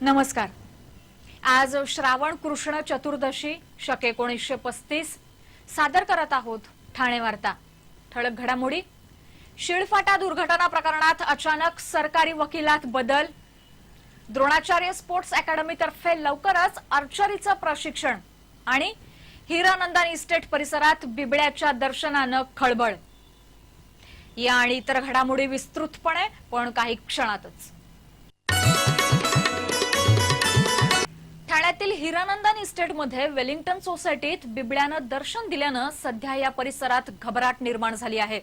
नमस्कार। आज श्रावण कृष्ण चतुर्दशी शके 1935 सादर करत आहोत ठाणे वार्ता। ठळक घडामोडी। शिळफाटा दुर्घटना प्रकरणात अचानक सरकारी वकिलात बदल। द्रोणाचार्य स्पोर्ट्स अकॅडमी तर्फे लवकरच आर्चरीचं प्रशिक्षण आणि हिरानंदानी इस्टेट परिसरात बिबळ्याच्या दर्शनानं खळबळ। या आणि इतर घडामोडी विस्तृतपणे पण काही क्षणातच। ठाण्यातील हिरानंदानी इस्टेटमध्ये वेलिंग्टन सोसायटीत बिबळ्यानं दर्शन दिल्यानं सध्या या परिसरात घबराट निर्माण झाली आहे।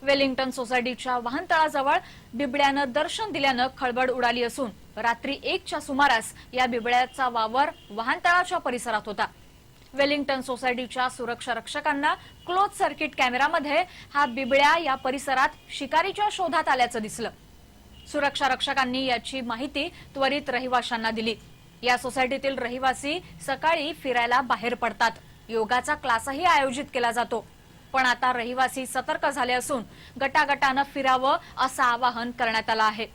वेलिंग्टन सोसायटीच्या वाहनतळाजवळ बिबळ्यानं दर्शन दिल्यानं खळबळ उडाली असून रात्री 1च्या सुमारास या बिबळ्याचा वावर वाहनतळाच्या परिसरात होता। वेलिंग्टन सोसायटीच्या सुरक्षा रक्षकांना क्लोज सर्किट कॅमेरामध्ये हा बिबळ्या या परिसरात शिकारीच्या शोधात आल्याचं दिसलं। सुरक्षा रक्षकांनी याची माहिती त्वरित रहिवाशांना दिली। या सोसायटीतील रहिवासी सकाळी फिरायला बाहेर पडतात। योगाचा क्लासही आयोजित केला जातो। पण आता रहिवासी सतर्क झाले असून गटागटानं फिरावं असं आवाहन करण्यात आलं आहे।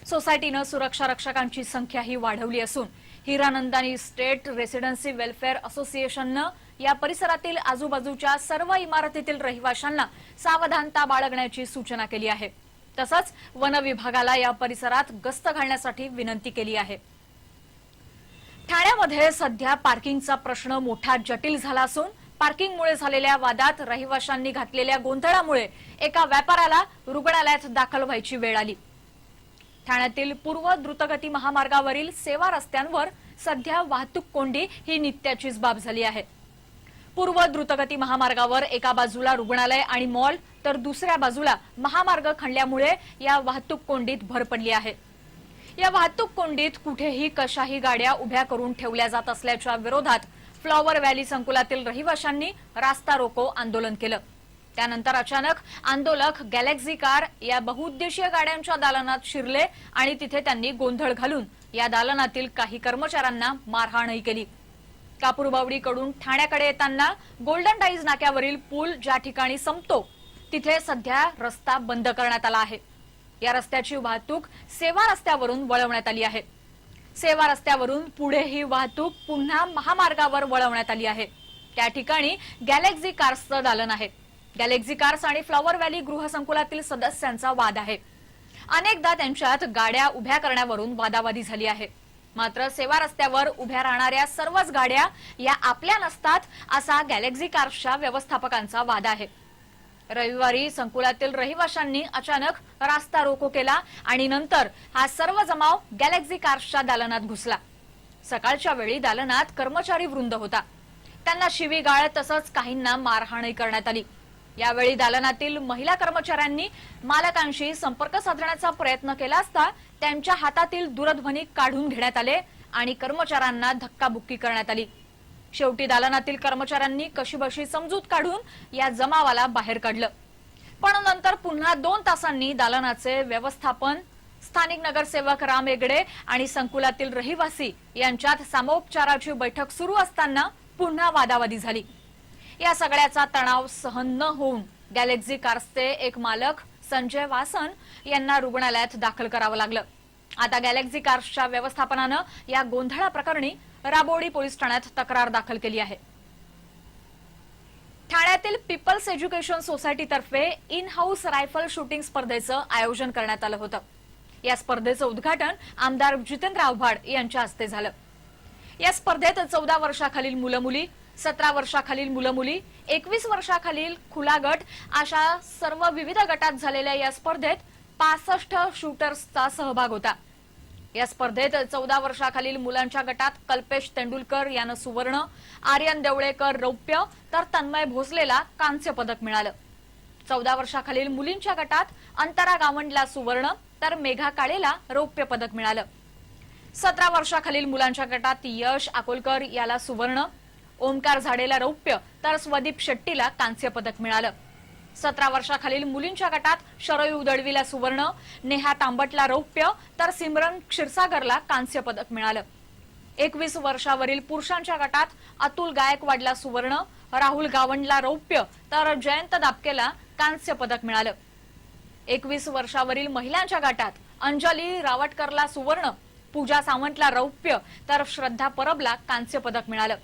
सोसायटीनं सुरक्षा रक्षकांची संख्याही वाढवली असून हिरानंदानी स्टेट रेसिडेन्सी वेलफेअर असोसिएशननं या परिसरातील आजूबाजूच्या सर्व इमारतीतील रहिवाशांना सावधानता बाळगण्याची सूचना केली आहे। तसंच वन विभागाला या परिसरात गस्त घालण्यासाठी विनंती केली आहे। ठाण्यामध्ये सध्या पार्किंगचा प्रश्न मोठा जटिल झाला असून पार्किंगमुळे झालेल्या वादात रहिवाशांनी घातलेल्या गोंधळामुळे एका व्यापाऱ्याला रुग्णालयात दाखल व्हायची वेळ आली। ठाण्यातील पूर्व द्रुतगती महामार्गावरील सेवा रस्त्यांवर सध्या वाहतूक कोंडी ही नित्याचीच बाब झाली आहे। पूर्व द्रुतगती महामार्गावर एका बाजूला रुग्णालय आणि मॉल तर दुसऱ्या बाजूला महामार्ग खणल्यामुळे या वाहतूक कोंडीत भर पडली आहे। या वाहतूक कोंडीत कुठेही कशाही गाड्या उभ्या करून ठेवल्या जात असल्याच्या विरोधात फ्लॉवर व्हॅली संकुलातील रहिवाशांनी रास्ता रोको आंदोलन केलं। त्यानंतर अचानक आंदोलक गॅलेक्सी कार या बहुउद्देशीय गाड्यांच्या दालनात शिरले आणि तिथे त्यांनी गोंधळ घालून या दालनातील काही कर्मचाऱ्यांना मारहाणही केली। कापूरबावडीकडून ठाण्याकडे येताना गोल्डन डाईज नाक्यावरील पूल ज्या ठिकाणी संपतो तिथे सध्या रस्ता बंद करण्यात आला आहे। या रस्त्याची वाहतूक सेवा रस्त्यावरून वळवण्यात आली आहे। सेवा रस्त्यावरून पुढे ही वाहतूक पुन्हा महामार्गावर वळवण्यात आली आहे। त्या ठिकाणी गॅलेक्सी कार्सचं दालन आहे। गॅलेक्सी कार्स आणि फ्लॉवर व्हॅली गृहसंकुलातील सदस्यांचा वाद आहे। अनेकदा त्यांच्यात गाड्या उभ्या करण्यावरून वादावादी झाली आहे। मात्र सेवा रस्त्यावर उभ्या राहणाऱ्या सर्वच गाड्या या आपल्या नसतात असा गॅलेक्सी कार्सच्या व्यवस्थापकांचा वाद आहे। रविवारी संकुलातील रहिवाशांनी अचानक रास्ता रोको केला आणि नंतर हा सर्व जमाव गॅलेक्सी कार्सच्या दालनात घुसला। सकाळच्या वेळी दालनात कर्मचारी वृंद होता। त्यांना शिवीगाळ तसंच काहींना मारहाणही करण्यात आली। यावेळी दालनातील महिला कर्मचाऱ्यांनी मालकांशी संपर्क साधण्याचा प्रयत्न केला असता त्यांच्या हातातील दूरध्वनी काढून घेण्यात आले आणि कर्मचाऱ्यांना धक्काबुक्की करण्यात आली। शेवटी दालनातील कर्मचाऱ्यांनी कशीबशी समजूत काढून या जमावाला बाहेर काढलं। पण नंतर पुन्हा 2 तासांनी दालनाचे व्यवस्थापन, स्थानिक नगरसेवक राम एगडे आणि संकुलातील रहिवासी यांच्यात सामोपचाराची बैठक सुरू असताना पुन्हा वादावादी झाली। या सगळ्याचा तणाव सहन न होऊन गॅलेक्सी कार्सचे एक मालक संजय वासन यांना रुग्णालयात दाखल करावं लागलं। आता गॅलेक्सी कार्सच्या व्यवस्थापनानं या गोंधळाप्रकरणी राबोडी पोलीस ठाण्यात तक्रार दाखल केली आहे। ठाण्यातील पीपल्स एज्युकेशन सोसायटीतर्फे इन हाऊस रायफल शूटिंग स्पर्धेचं आयोजन करण्यात आलं होतं। या स्पर्धेचं उद्घाटन आमदार जितेंद्र आव्हाड यांच्या हस्ते झालं। या स्पर्धेत 14 वर्षाखालील मुलं-मुली, 17 वर्षाखालील मुलं-मुली, 21 वर्षाखालील खुला गट अशा सर्व विविध गटात झालेल्या या स्पर्धेत 65 शूटर्सचा सहभाग होता। या स्पर्धेत 14 वर्षाखालील मुलांच्या गटात कल्पेश तेंडुलकर यानं सुवर्ण, आर्यन देवळेकर रौप्य तर तन्मय भोसलेला कांस्य पदक मिळालं। 14 वर्षाखालील मुलींच्या गटात अंतरा गावंडला सुवर्ण तर मेघा काळेला रौप्य पदक मिळालं। 17 वर्षाखालील मुलांच्या गटात यश अकोलकर याला सुवर्ण, ओमकार झाडेला रौप्य तर स्वदीप शेट्टीला कांस्य पदक मिळालं। 17 वर्षाखालील मुलींच्या गटात शरयू दळवीला सुवर्ण, नेहा तांबटला रौप्य तर सिमरन क्षीरसागरला कांस्य पदक मिळालं। 21 वर्षावरील पुरुषांच्या गटात अतुल गायकवाडला सुवर्ण, राहुल गावंडला रौप्य तर जयंत दापकेला कांस्य पदक मिळालं. 21 वर्षावरील महिलांच्या गटात अंजली रावटकरला सुवर्ण, पूजा सावंतला रौप्य तर श्रद्धा परबला कांस्य पदक मिळालं.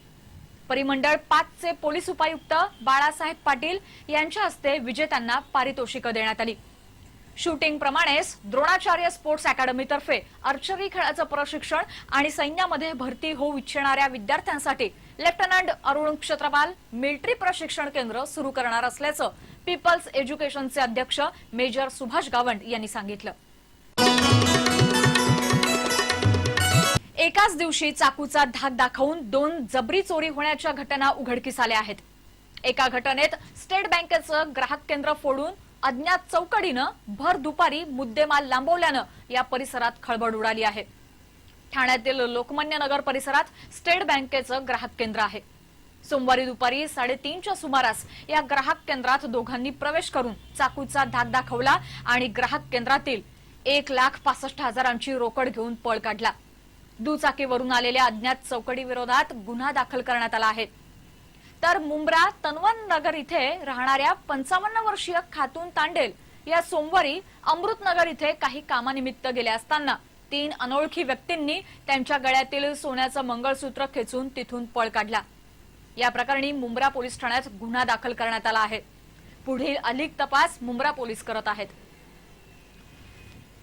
परिमंडळ 5 चे पोलीस उपायुक्त बाळासाहेब पाटील यांच्या हस्ते विजेत्यांना पारितोषिकं देण्यात आली. शूटिंग प्रमाणेच द्रोणाचार्य स्पोर्ट्स अकॅडमीतर्फे आर्चरी खेळाचं प्रशिक्षण आणि सैन्यामध्ये भरती होऊ इच्छिणाऱ्या विद्यार्थ्यांसाठी लेफ्टनंट अरुण क्षत्रपाल मिलिटरी प्रशिक्षण केंद्र सुरू करणार असल्याचं पीपल्स एज्युकेशनचे अध्यक्ष मेजर सुभाष गावंड यांनी सांगितलं. एकाच दिवशी चाकूचा धाक दाखवून 2 जबरी चोरी होण्याच्या घटना उघडकीस आल्या आहेत. एका घटनेत स्टेट बँकेचं ग्राहक केंद्र फोडून अज्ञात चौकडीनं भर दुपारी मुद्देमाल लांबवल्यानं या परिसरात खळबळ उडाली आहे. ठाण्यातील लोकमान्य नगर परिसरात स्टेट बँकेचं ग्राहक केंद्र आहे. सोमवारी दुपारी 3:30च्या सुमारास या ग्राहक केंद्रात दोघांनी प्रवेश करून चाकूचा धाक दाखवला आणि ग्राहक केंद्रातील 1,65,000ची रोकड घेऊन पळ काढला. दुचाकीवरून आलेल्या अज्ञात चौकडी विरोधात गुन्हा दाखल करण्यात आला आहे. तर मुंब्रा तनवन नगर इथे राहणाऱ्या 55 वर्षीय खातून तांडेल या सोमवारी अमृतनगर इथे काही कामानिमित्त गेले असताना 3 अनोळखी व्यक्तींनी त्यांच्या गळ्यातील सोन्याचं मंगळसूत्र खेचून तिथून पळ काढला. या प्रकरणी मुंब्रा पोलीस ठाण्यात गुन्हा दाखल करण्यात आला आहे. पुढील अधिक तपास मुंब्रा पोलीस करत आहेत.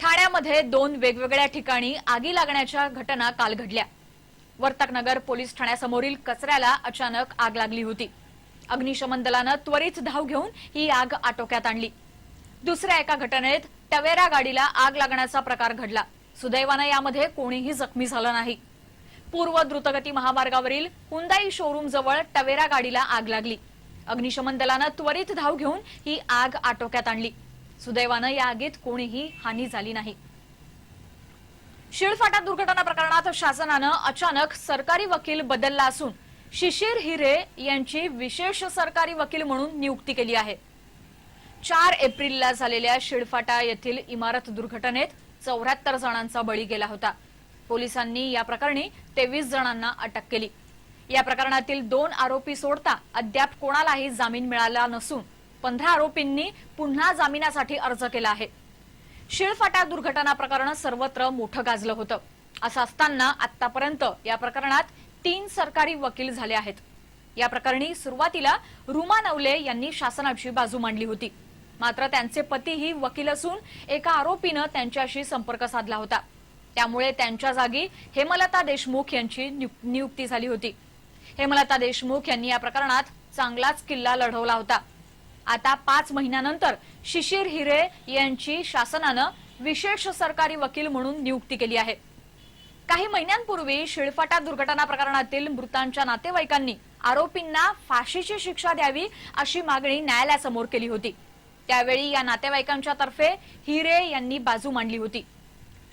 ठाण्यामध्ये 2 वेगवेगळ्या ठिकाणी आगी लागण्याच्या घटना काल घडल्या. वर्तकनगर पोलीस ठाण्यासमोरील कचऱ्याला अचानक आग लागली होती. अग्निशमन दलानं त्वरित धाव घेऊन ही आग आटोक्यात आणली. दुसऱ्या एका घटनेत टवेरा गाडीला आग लागण्याचा प्रकार घडला. सुदैवानं यामध्ये कोणीही जखमी झालं नाही. पूर्व द्रुतगती महामार्गावरील हुंदाई शोरूम जवळ टवेरा गाडीला आग लागली. अग्निशमन दलानं त्वरित धाव घेऊन ही आग आटोक्यात आणली. सुदैवानं या आगीत कोणीही हानी झाली नाही. शिळफाटा दुर्घटना प्रकरणात शासनानं अचानक सरकारी वकील बदलला असून शिशिर हिरे यांची विशेष सरकारी वकील म्हणून नियुक्ती केली आहे. 4 एप्रिलला झालेल्या शिळफाटा येथील इमारत दुर्घटनेत 74 जणांचा बळी गेला होता. पोलिसांनी या प्रकरणी 23 जणांना अटक केली. या प्रकरणातील 2 आरोपी सोडता अद्याप कोणालाही जामीन मिळाला नसून 15 आरोपींनी पुन्हा जामिनासाठी अर्ज केला आहे. शिळफाटा दुर्घटना प्रकरण सर्वत्र मोठं गाजलं होतं. असं असताना आतापर्यंत या प्रकरणात 3 सरकारी वकील झाले आहेत. या प्रकरणी सुरुवातीला रुमा नवले यांनी शासनाची बाजू मांडली होती. मात्र त्यांचे पतीही वकील असून एका आरोपीनं त्यांच्याशी संपर्क साधला होता. त्यामुळे त्यांच्या जागी हेमलता देशमुख यांची नियुक्ती झाली होती. हेमलता देशमुख यांनी या प्रकरणात चांगलाच किल्ला लढवला होता. आता 5 महिन्यानंतर शिशिर हिरे यांची शासनानं विशेष सरकारी वकील म्हणून नियुक्ती केली आहे. काही महिन्यांपूर्वी शिळफाटा दुर्घटना प्रकरणातील मृतांच्या नातेवाईकांनी आरोपींना फाशीची शिक्षा द्यावी अशी मागणी न्यायालयासमोर केली होती. त्यावेळी या नातेवाईकांच्या तर्फे हिरे यांनी बाजू मांडली होती.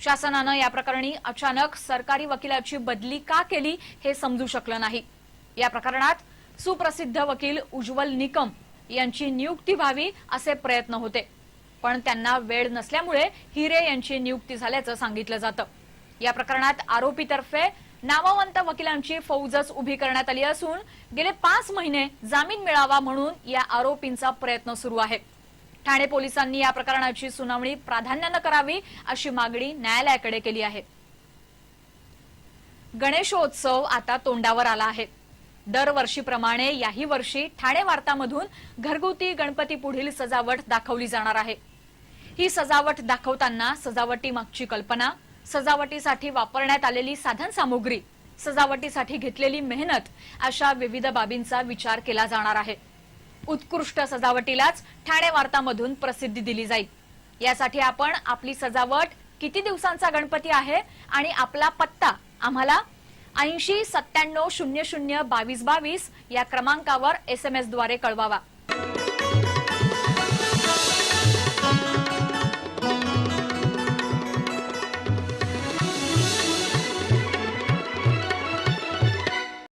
शासनानं या प्रकरणी अचानक सरकारी वकिलाची बदली का केली हे समजू शकलं नाही. या प्रकरणात सुप्रसिद्ध वकील उज्ज्वल निकम यांची नियुक्ती व्हावी असे प्रयत्न होते, पण त्यांना वेळ नसल्यामुळे हिरे यांची नियुक्ती झाल्याचं सांगितलं जातं. या प्रकरणात आरोपीतर्फे नामवंत वकिलांची फौजच उभी करण्यात आली असून गेले 5 महिने जामीन मिळावा म्हणून या आरोपींचा प्रयत्न सुरू आहे. ठाणे पोलिसांनी या प्रकरणाची सुनावणी प्राधान्यानं करावी अशी मागणी न्यायालयाकडे केली आहे. गणेशोत्सव आता तोंडावर आला आहे. दरवर्षीप्रमाणे याही वर्षी ठाणे वार्तामधून घरगुती गणपती पुढील सजावट दाखवली जाणार आहे. ही सजावट दाखवताना सजावटीमागची कल्पना, सजावटीसाठी वापरण्यात आलेली साधन सामुग्री, सजावटीसाठी घेतलेली मेहनत अशा विविध बाबींचा विचार केला जाणार आहे. उत्कृष्ट सजावटीलाच ठाणे वार्तामधून प्रसिद्धी दिली जाईल. यासाठी आपण आपली सजावट, किती दिवसांचा गणपती आहे आणि आपला पत्ता आम्हाला 80 97 00 22 22 या क्रमांकावर SMS द्वारे कळवावा.